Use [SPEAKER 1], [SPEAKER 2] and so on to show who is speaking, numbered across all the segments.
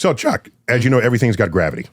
[SPEAKER 1] So, Chuck, as you know, everything's got gravity.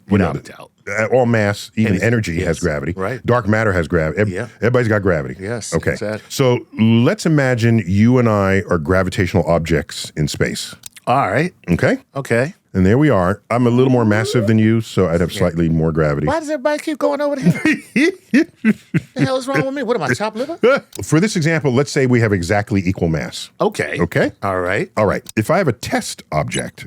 [SPEAKER 2] Without a doubt.
[SPEAKER 1] All mass, even energy has gravity.
[SPEAKER 2] Right.
[SPEAKER 1] Dark matter has gravity. Everybody's got gravity.
[SPEAKER 2] Yes.
[SPEAKER 1] Okay.
[SPEAKER 2] Exactly.
[SPEAKER 1] So let's imagine you and I are gravitational objects in space.
[SPEAKER 2] All right.
[SPEAKER 1] Okay?
[SPEAKER 2] Okay.
[SPEAKER 1] And there we are. I'm a little more massive than you, so I'd have slightly more gravity.
[SPEAKER 2] Why does everybody keep going over here? The hell is wrong with me? What am I, chopped liver?
[SPEAKER 1] For this example, let's say we have exactly equal mass.
[SPEAKER 2] Okay.
[SPEAKER 1] Okay?
[SPEAKER 2] All right.
[SPEAKER 1] All right. If I have a test object,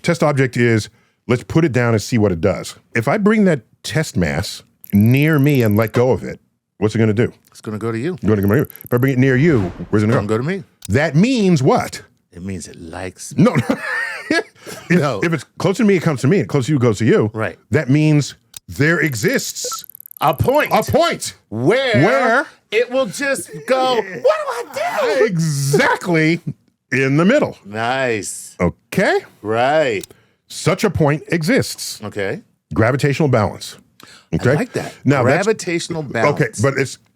[SPEAKER 1] test object is, let's put it down and see what it does. If I bring that test mass near me and let go of it, what's it going to do?
[SPEAKER 2] It's going to go to you.
[SPEAKER 1] Going to go to you. If I bring it near you, where's it going to
[SPEAKER 2] Go to me.
[SPEAKER 1] That means what?
[SPEAKER 2] It means it likes me.
[SPEAKER 1] No.
[SPEAKER 2] No.
[SPEAKER 1] If it's closer to me, it comes to me. And closer to you, it goes to you.
[SPEAKER 2] Right.
[SPEAKER 1] That means there exists
[SPEAKER 2] a point.
[SPEAKER 1] a point
[SPEAKER 2] Where it will just go, what do I do?
[SPEAKER 1] exactly in the middle.
[SPEAKER 2] Nice.
[SPEAKER 1] Okay?
[SPEAKER 2] Right.
[SPEAKER 1] Such a point exists.
[SPEAKER 2] Okay.
[SPEAKER 1] Gravitational balance. Okay?
[SPEAKER 2] I like that.
[SPEAKER 1] Now
[SPEAKER 2] Gravitational balance.
[SPEAKER 1] Okay, but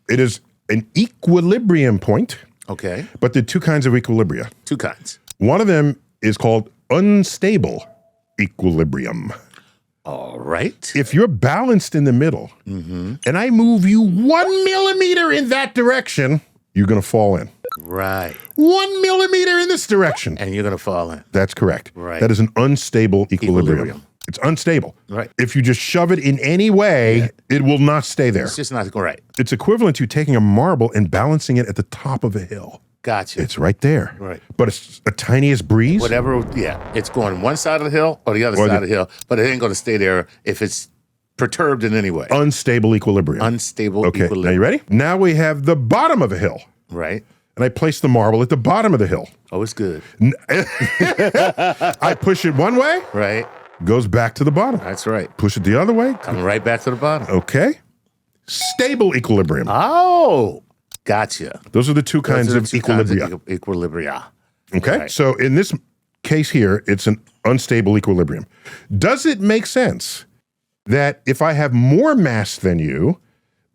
[SPEAKER 1] it is an equilibrium point.
[SPEAKER 2] Okay.
[SPEAKER 1] But there are two kinds of equilibria.
[SPEAKER 2] Two kinds.
[SPEAKER 1] One of them is called unstable equilibrium.
[SPEAKER 2] All right.
[SPEAKER 1] If you're balanced in the middle and I move you 1 millimeter in that direction, you're going to fall in.
[SPEAKER 2] Right.
[SPEAKER 1] 1 millimeter in this direction.
[SPEAKER 2] And you're going to fall in.
[SPEAKER 1] That's correct.
[SPEAKER 2] Right.
[SPEAKER 1] That is an unstable equilibrium. It's unstable.
[SPEAKER 2] Right.
[SPEAKER 1] If you just shove it in any way, it will not stay there.
[SPEAKER 2] It's just not right.
[SPEAKER 1] It's equivalent to taking a marble and balancing it at the top of a hill.
[SPEAKER 2] Gotcha.
[SPEAKER 1] It's right there.
[SPEAKER 2] Right.
[SPEAKER 1] But it's a tiniest breeze.
[SPEAKER 2] Whatever, it's going one side of the hill or the other side of the hill, but it ain't going to stay there if it's perturbed in any way.
[SPEAKER 1] Unstable equilibrium.
[SPEAKER 2] Unstable
[SPEAKER 1] Okay,
[SPEAKER 2] equilibrium.
[SPEAKER 1] now you ready? Now we have the bottom of a hill.
[SPEAKER 2] Right.
[SPEAKER 1] And I place the marble at the bottom of the hill.
[SPEAKER 2] Oh, it's good.
[SPEAKER 1] I push it one way,
[SPEAKER 2] Right.
[SPEAKER 1] goes back to the bottom.
[SPEAKER 2] That's right.
[SPEAKER 1] Push it the other way.
[SPEAKER 2] Coming right back to the bottom.
[SPEAKER 1] Okay. Stable equilibrium.
[SPEAKER 2] Oh, gotcha.
[SPEAKER 1] Those are the two kinds of equilibria.
[SPEAKER 2] Equilibria.
[SPEAKER 1] Okay.
[SPEAKER 2] Right.
[SPEAKER 1] So in this case here, it's an unstable equilibrium. Does it make sense that if I have more mass than you,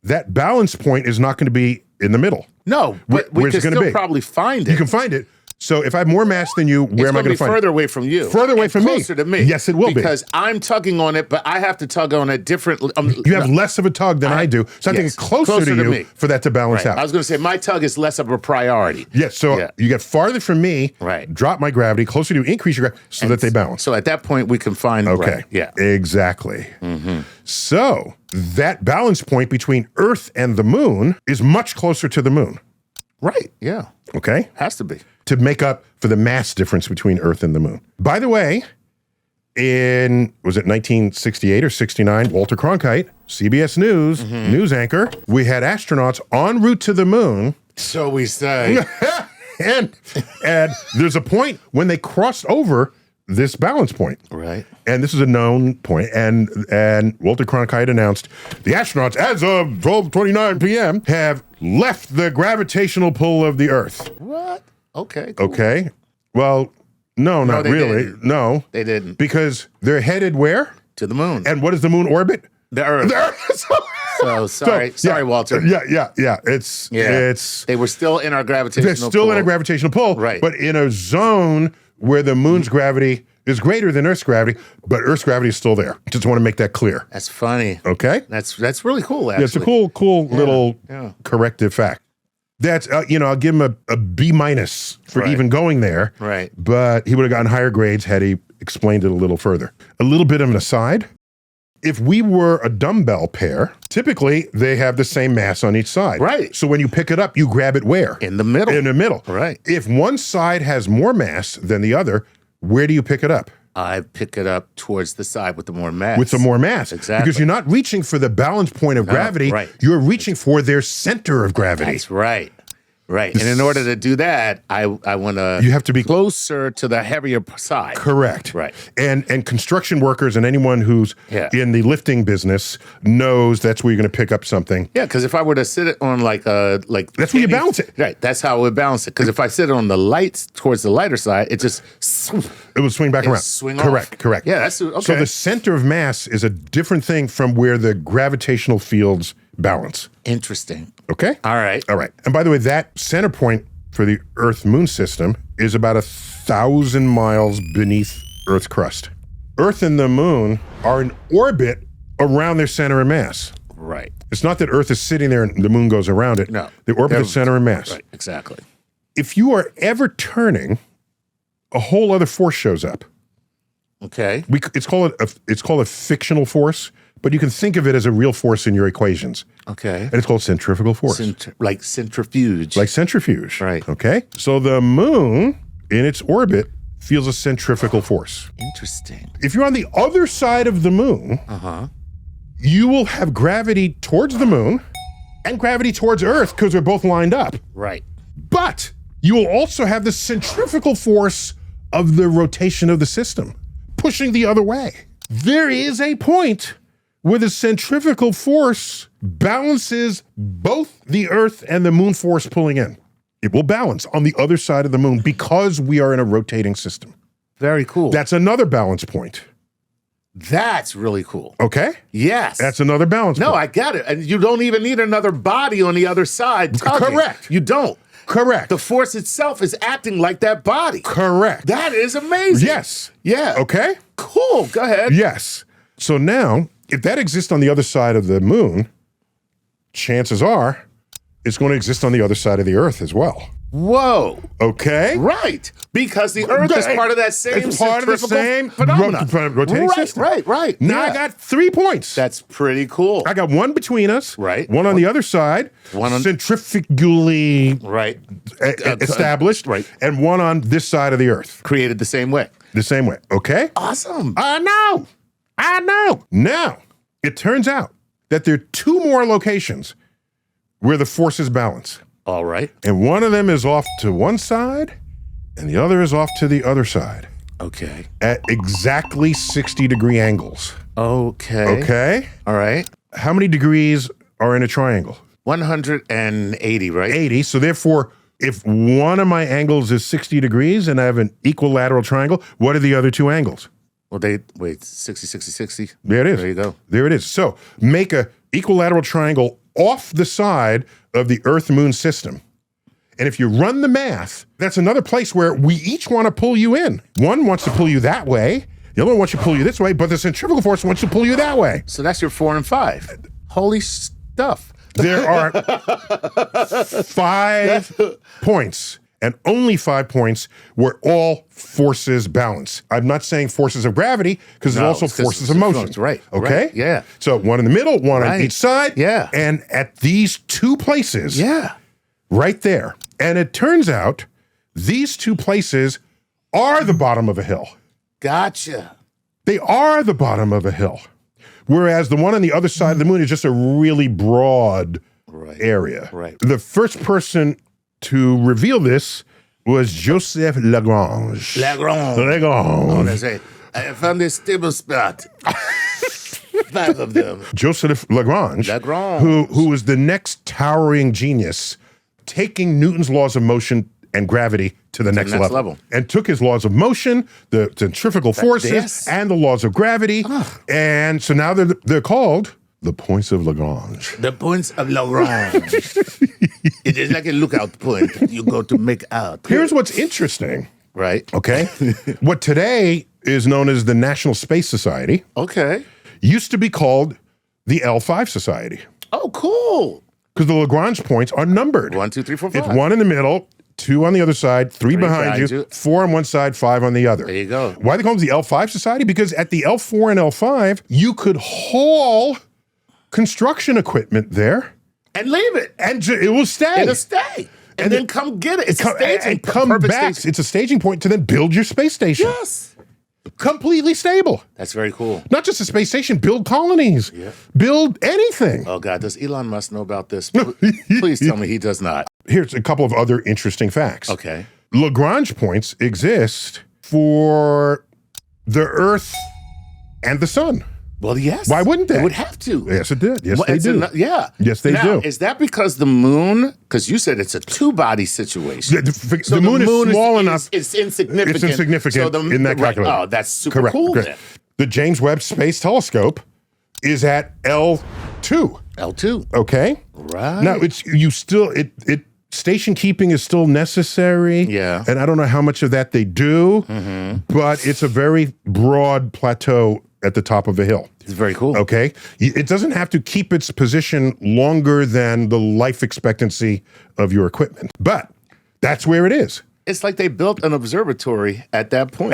[SPEAKER 1] that balance point is not going to be in the middle?
[SPEAKER 2] No, but we
[SPEAKER 1] Where's
[SPEAKER 2] can
[SPEAKER 1] it gonna
[SPEAKER 2] still
[SPEAKER 1] be?
[SPEAKER 2] probably find it.
[SPEAKER 1] You can find it. So if I have more mass than you, where am I going to find
[SPEAKER 2] further
[SPEAKER 1] it?
[SPEAKER 2] away from you.
[SPEAKER 1] Further away
[SPEAKER 2] and
[SPEAKER 1] from me.
[SPEAKER 2] closer to me.
[SPEAKER 1] Yes, it will be.
[SPEAKER 2] Because I'm tugging on it, but I have to tug on it differently.
[SPEAKER 1] You have less of a tug than I do. So I think it's closer to you
[SPEAKER 2] me.
[SPEAKER 1] for that to balance out.
[SPEAKER 2] I was going to say my tug is less of a priority.
[SPEAKER 1] Yes, so you get farther from me,
[SPEAKER 2] Right.
[SPEAKER 1] drop my gravity, closer to you, increase your gravity, so that they balance.
[SPEAKER 2] So at that point, we can find.
[SPEAKER 1] Okay.
[SPEAKER 2] Right. Yeah.
[SPEAKER 1] Exactly. So that balance point between Earth and the moon is much closer to the moon.
[SPEAKER 2] Right. Yeah.
[SPEAKER 1] Okay?
[SPEAKER 2] Has to be.
[SPEAKER 1] To make up for the mass difference between Earth and the moon. By the way, was it 1968 or 69, Walter Cronkite, CBS News, news anchor, we had astronauts en route to the moon.
[SPEAKER 2] So we say.
[SPEAKER 1] and there's a point when they crossed over this balance point.
[SPEAKER 2] Right.
[SPEAKER 1] And this is a known point. And Walter Cronkite announced the astronauts, as of 12:29 p.m., have left the gravitational pull of the Earth.
[SPEAKER 2] What? Okay. Cool.
[SPEAKER 1] Okay. Well, no, not
[SPEAKER 2] they
[SPEAKER 1] really.
[SPEAKER 2] didn't.
[SPEAKER 1] No.
[SPEAKER 2] They didn't.
[SPEAKER 1] Because they're headed where?
[SPEAKER 2] To the moon.
[SPEAKER 1] And what does the moon orbit?
[SPEAKER 2] The Earth.
[SPEAKER 1] The Earth.
[SPEAKER 2] So sorry, Walter.
[SPEAKER 1] Yeah. It's
[SPEAKER 2] They were still in our gravitational
[SPEAKER 1] they're still
[SPEAKER 2] pull.
[SPEAKER 1] in a gravitational pull,
[SPEAKER 2] Right.
[SPEAKER 1] but in a zone where the moon's gravity is greater than Earth's gravity, but Earth's gravity is still there. Just want to make that clear.
[SPEAKER 2] That's funny.
[SPEAKER 1] Okay?
[SPEAKER 2] That's really cool, actually.
[SPEAKER 1] Yeah, it's a cool little corrective fact. That's, I'll give him a B- for even going there.
[SPEAKER 2] Right.
[SPEAKER 1] But he would have gotten higher grades had he explained it a little further. A little bit of an aside. If we were a dumbbell pair, typically they have the same mass on each side.
[SPEAKER 2] Right.
[SPEAKER 1] So when you pick it up, you grab it where?
[SPEAKER 2] In the middle.
[SPEAKER 1] In the middle.
[SPEAKER 2] Right.
[SPEAKER 1] If one side has more mass than the other, where do you pick it up?
[SPEAKER 2] I pick it up towards the side with the more mass.
[SPEAKER 1] With the more mass.
[SPEAKER 2] Exactly.
[SPEAKER 1] Because you're not reaching for the balance point of gravity.
[SPEAKER 2] Right.
[SPEAKER 1] You're reaching for their center of gravity.
[SPEAKER 2] That's right. Right. And in order to do that, I want to
[SPEAKER 1] You have to be
[SPEAKER 2] closer to the heavier side.
[SPEAKER 1] Correct.
[SPEAKER 2] Right.
[SPEAKER 1] And construction workers and anyone who's in the lifting business knows that's where you're going to pick up something.
[SPEAKER 2] Yeah, because if I were to sit it on like
[SPEAKER 1] that's where you balance it.
[SPEAKER 2] Right. That's how I would balance it. Because if I sit it on the lights towards the lighter side, it just
[SPEAKER 1] it will swing back around.
[SPEAKER 2] Swing
[SPEAKER 1] correct.
[SPEAKER 2] off.
[SPEAKER 1] Correct.
[SPEAKER 2] Yeah, that's okay.
[SPEAKER 1] So the center of mass is a different thing from where the gravitational fields balance.
[SPEAKER 2] Interesting.
[SPEAKER 1] Okay?
[SPEAKER 2] All right.
[SPEAKER 1] All right. And by the way, that center point for the Earth-Moon system is about 1,000 miles beneath Earth's crust. Earth and the moon are in orbit around their center of mass.
[SPEAKER 2] Right.
[SPEAKER 1] It's not that Earth is sitting there and the moon goes around it.
[SPEAKER 2] No.
[SPEAKER 1] They orbit the center of mass.
[SPEAKER 2] Right, exactly.
[SPEAKER 1] If you are ever turning, a whole other force shows up.
[SPEAKER 2] Okay.
[SPEAKER 1] It's called a fictional force, but you can think of it as a real force in your equations.
[SPEAKER 2] Okay.
[SPEAKER 1] And it's called centrifugal force.
[SPEAKER 2] Like centrifuge.
[SPEAKER 1] Like centrifuge.
[SPEAKER 2] Right.
[SPEAKER 1] Okay. So the moon in its orbit feels a centrifugal force.
[SPEAKER 2] Interesting.
[SPEAKER 1] If you're on the other side of the moon, you will have gravity towards the moon and gravity towards Earth because they're both lined up.
[SPEAKER 2] Right.
[SPEAKER 1] But you will also have the centrifugal force of the rotation of the system, pushing the other way. There is a point where the centrifugal force balances both the Earth and the moon force pulling in. It will balance on the other side of the moon because we are in a rotating system.
[SPEAKER 2] Very cool.
[SPEAKER 1] That's another balance point.
[SPEAKER 2] That's really cool.
[SPEAKER 1] Okay?
[SPEAKER 2] Yes.
[SPEAKER 1] That's another balance point.
[SPEAKER 2] No, I get it. And you don't even need another body on the other side tugging.
[SPEAKER 1] Correct.
[SPEAKER 2] You don't.
[SPEAKER 1] Correct.
[SPEAKER 2] The force itself is acting like that body.
[SPEAKER 1] Correct.
[SPEAKER 2] That is amazing.
[SPEAKER 1] Yes.
[SPEAKER 2] Yeah.
[SPEAKER 1] Okay?
[SPEAKER 2] Cool. Go ahead.
[SPEAKER 1] Yes. So now, if that exists on the other side of the moon, chances are it's going to exist on the other side of the Earth as well.
[SPEAKER 2] Whoa.
[SPEAKER 1] Okay?
[SPEAKER 2] Right. Because the Earth is part of that same
[SPEAKER 1] It's part of the same
[SPEAKER 2] phenomenon.
[SPEAKER 1] rotating
[SPEAKER 2] right,
[SPEAKER 1] system.
[SPEAKER 2] Right.
[SPEAKER 1] Now
[SPEAKER 2] Yeah.
[SPEAKER 1] I got 3 points.
[SPEAKER 2] That's pretty cool.
[SPEAKER 1] I got one between us.
[SPEAKER 2] Right.
[SPEAKER 1] One on the other side.
[SPEAKER 2] One on-
[SPEAKER 1] centrifugally
[SPEAKER 2] Right.
[SPEAKER 1] established.
[SPEAKER 2] Right.
[SPEAKER 1] And one on this side of the Earth.
[SPEAKER 2] Created the same way.
[SPEAKER 1] The same way. Okay?
[SPEAKER 2] Awesome.
[SPEAKER 1] I know. Now, it turns out that there are 2 more locations where the forces balance.
[SPEAKER 2] All right.
[SPEAKER 1] And one of them is off to one side, and the other is off to the other side
[SPEAKER 2] Okay.
[SPEAKER 1] at exactly 60-degree angles.
[SPEAKER 2] Okay.
[SPEAKER 1] Okay?
[SPEAKER 2] All right.
[SPEAKER 1] How many degrees are in a triangle?
[SPEAKER 2] 180, right?
[SPEAKER 1] 80. So therefore, if one of my angles is 60 degrees and I have an equilateral triangle, what are the other 2 angles?
[SPEAKER 2] Well, 60, 60, 60.
[SPEAKER 1] There it is.
[SPEAKER 2] There you go.
[SPEAKER 1] There it is. So make a equilateral triangle off the side of the Earth-Moon system. And if you run the math, that's another place where we each want to pull you in. One wants to pull you that way. The other one wants to pull you this way, but the centrifugal force wants to pull you that way.
[SPEAKER 2] So that's your 4 and 5. Holy stuff.
[SPEAKER 1] There are 5 points, and only 5 points where all forces balance. I'm not saying forces of gravity, because there's also forces of motion.
[SPEAKER 2] Right.
[SPEAKER 1] Okay?
[SPEAKER 2] Right, yeah.
[SPEAKER 1] So one in the middle, one on
[SPEAKER 2] Right.
[SPEAKER 1] each side.
[SPEAKER 2] Yeah.
[SPEAKER 1] And at these 2 places,
[SPEAKER 2] Yeah.
[SPEAKER 1] right there. And it turns out these 2 places are the bottom of a hill.
[SPEAKER 2] Gotcha.
[SPEAKER 1] They are the bottom of a hill. Whereas the one on the other side of the moon is just a really broad area.
[SPEAKER 2] Right.
[SPEAKER 1] The first person to reveal this was Joseph Lagrange.
[SPEAKER 2] Oh, that's right. I found this stable spot. 5 of them.
[SPEAKER 1] Joseph Lagrange, who was the next towering genius, taking Newton's laws of motion and gravity to the next level. And took his laws of motion, the centrifugal forces, and the laws of gravity. And so now they're called the points of Lagrange.
[SPEAKER 2] The points of Lagrange. It is like a lookout point you go to make out.
[SPEAKER 1] Here's what's interesting.
[SPEAKER 2] Right.
[SPEAKER 1] Okay. What today is known as the National Space Society
[SPEAKER 2] Okay.
[SPEAKER 1] used to be called the L5 Society,
[SPEAKER 2] Oh, cool.
[SPEAKER 1] because the Lagrange points are numbered.
[SPEAKER 2] 1, 2, 3, 4, 5.
[SPEAKER 1] It's 1 in the middle, 2 on the other side, 3 behind you, 4 on one side, 5 on the other.
[SPEAKER 2] There you go.
[SPEAKER 1] Why they call them the L5 Society? Because at the L4 and L5, you could haul construction equipment there,
[SPEAKER 2] And leave it.
[SPEAKER 1] and it will stay.
[SPEAKER 2] It'll stay. And then come get it. It's a staging.
[SPEAKER 1] And come
[SPEAKER 2] perfect
[SPEAKER 1] back.
[SPEAKER 2] station.
[SPEAKER 1] It's a staging point to then build your space station.
[SPEAKER 2] Yes.
[SPEAKER 1] Completely stable.
[SPEAKER 2] That's very cool.
[SPEAKER 1] Not just a space station, build colonies, build anything.
[SPEAKER 2] Oh, God. Does Elon Musk know about this? Please tell me he does not.
[SPEAKER 1] Here's a couple of other interesting facts.
[SPEAKER 2] Okay.
[SPEAKER 1] Lagrange points exist for the Earth and the Sun.
[SPEAKER 2] Well, yes.
[SPEAKER 1] Why wouldn't they?
[SPEAKER 2] It would have to.
[SPEAKER 1] Yes, it did. Yes,
[SPEAKER 2] Well,
[SPEAKER 1] they
[SPEAKER 2] it's
[SPEAKER 1] do.
[SPEAKER 2] Yeah.
[SPEAKER 1] Yes, they
[SPEAKER 2] now,
[SPEAKER 1] do.
[SPEAKER 2] Is that because the moon, because you said it's a 2-body situation.
[SPEAKER 1] The moon is small enough.
[SPEAKER 2] It's insignificant.
[SPEAKER 1] It's insignificant in that calculation.
[SPEAKER 2] Oh, that's super cool then.
[SPEAKER 1] The James Webb Space Telescope is at L2.
[SPEAKER 2] L2.
[SPEAKER 1] Okay.
[SPEAKER 2] Right.
[SPEAKER 1] Now it Station keeping is still necessary.
[SPEAKER 2] Yeah.
[SPEAKER 1] And I don't know how much of that they do, but it's a very broad plateau at the top of a hill.
[SPEAKER 2] It's very cool.
[SPEAKER 1] Okay? It doesn't have to keep its position longer than the life expectancy of your equipment. But that's where it is.
[SPEAKER 2] It's like they built an observatory at that point.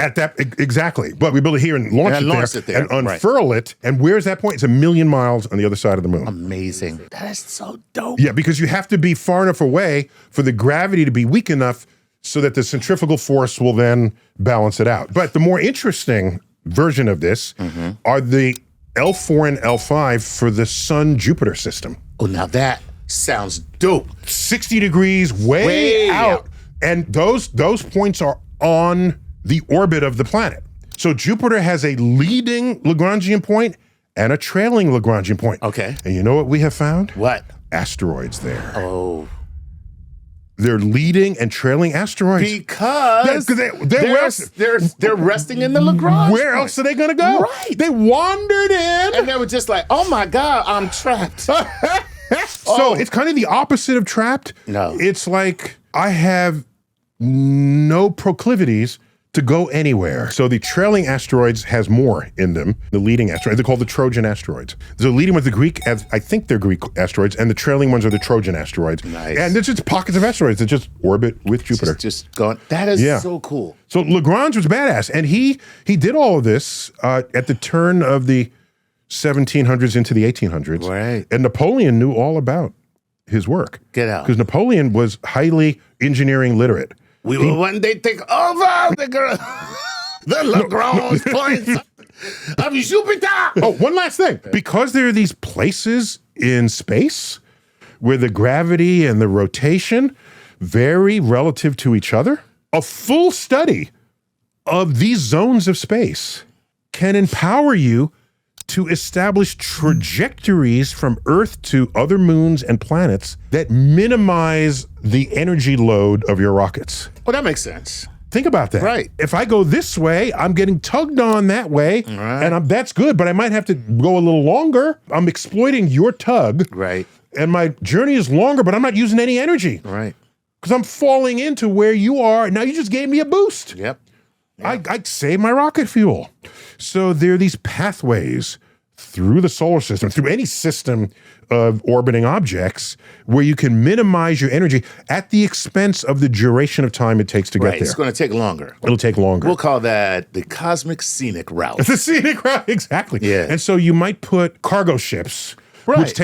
[SPEAKER 1] Exactly. But we built it here and launched it there and unfurl it. And where's that point? It's 1 million miles on the other side of the moon.
[SPEAKER 2] Amazing. That is so dope.
[SPEAKER 1] Yeah, because you have to be far enough away for the gravity to be weak enough so that the centrifugal force will then balance it out. But the more interesting version of this are the L4 and L5 for the Sun-Jupiter system.
[SPEAKER 2] Oh, now that sounds dope.
[SPEAKER 1] 60 degrees way out. And those points are on the orbit of the planet. So Jupiter has a leading Lagrangian point and a trailing Lagrangian point.
[SPEAKER 2] Okay.
[SPEAKER 1] And you know what we have found?
[SPEAKER 2] What?
[SPEAKER 1] Asteroids there.
[SPEAKER 2] Oh.
[SPEAKER 1] They're leading and trailing asteroids.
[SPEAKER 2] Because they're resting in the Lagrange.
[SPEAKER 1] Where else are they going to go?
[SPEAKER 2] Right.
[SPEAKER 1] They wandered in.
[SPEAKER 2] And they were just like, oh my God, I'm trapped.
[SPEAKER 1] So it's kind of the opposite of trapped.
[SPEAKER 2] No.
[SPEAKER 1] It's like I have no proclivities to go anywhere. So the trailing asteroids has more in them. The leading asteroids, they're called the Trojan asteroids. The leading ones, the Greek, I think they're Greek asteroids, and the trailing ones are the Trojan asteroids.
[SPEAKER 2] Nice.
[SPEAKER 1] And there's just pockets of asteroids that just orbit with Jupiter.
[SPEAKER 2] Just going, that is so cool.
[SPEAKER 1] So Lagrange was badass, and he did all of this at the turn of the 1700s into the 1800s.
[SPEAKER 2] Right.
[SPEAKER 1] And Napoleon knew all about his work.
[SPEAKER 2] Get out.
[SPEAKER 1] Because Napoleon was highly engineering literate.
[SPEAKER 2] We will one day take over the Lagrange points of Jupiter.
[SPEAKER 1] Oh, one last thing. Because there are these places in space where the gravity and the rotation vary relative to each other, a full study of these zones of space can empower you to establish trajectories from Earth to other moons and planets that minimize the energy load of your rockets.
[SPEAKER 2] Well, that makes sense.
[SPEAKER 1] Think about that.
[SPEAKER 2] Right.
[SPEAKER 1] If I go this way, I'm getting tugged on that way, and that's good, but I might have to go a little longer. I'm exploiting your tug.
[SPEAKER 2] Right.
[SPEAKER 1] And my journey is longer, but I'm not using any energy.
[SPEAKER 2] Right.
[SPEAKER 1] Because I'm falling into where you are. Now you just gave me a boost.
[SPEAKER 2] Yep.
[SPEAKER 1] I save my rocket fuel. So there are these pathways through the solar system, through any system of orbiting objects, where you can minimize your energy at the expense of the duration of time it takes to get there.
[SPEAKER 2] It's going to take longer.
[SPEAKER 1] It'll take longer.
[SPEAKER 2] We'll call that the cosmic scenic route.
[SPEAKER 1] The scenic route, exactly.
[SPEAKER 2] Yeah.
[SPEAKER 1] And so you might put cargo ships, which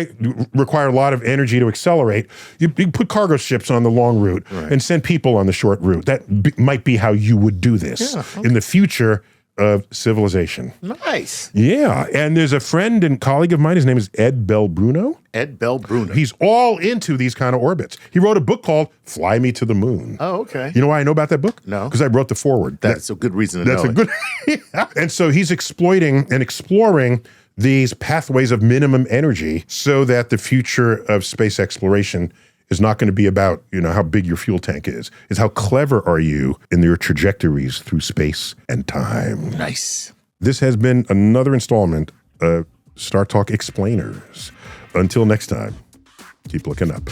[SPEAKER 1] require a lot of energy to accelerate. You put cargo ships on the long route and send people on the short route. That might be how you would do this in the future of civilization.
[SPEAKER 2] Nice.
[SPEAKER 1] Yeah. And there's a friend and colleague of mine. His name is Ed Belbruno.
[SPEAKER 2] Ed Belbruno.
[SPEAKER 1] He's all into these kind of orbits. He wrote a book called Fly Me to the Moon.
[SPEAKER 2] Oh, okay.
[SPEAKER 1] You know why I know about that book?
[SPEAKER 2] No.
[SPEAKER 1] Because I wrote the foreword.
[SPEAKER 2] That's a good reason to know.
[SPEAKER 1] That's a good. And so he's exploiting and exploring these pathways of minimum energy so that the future of space exploration is not going to be about, how big your fuel tank is. It's how clever are you in your trajectories through space and time.
[SPEAKER 2] Nice.
[SPEAKER 1] This has been another installment of StarTalk Explainers. Until next time, keep looking up.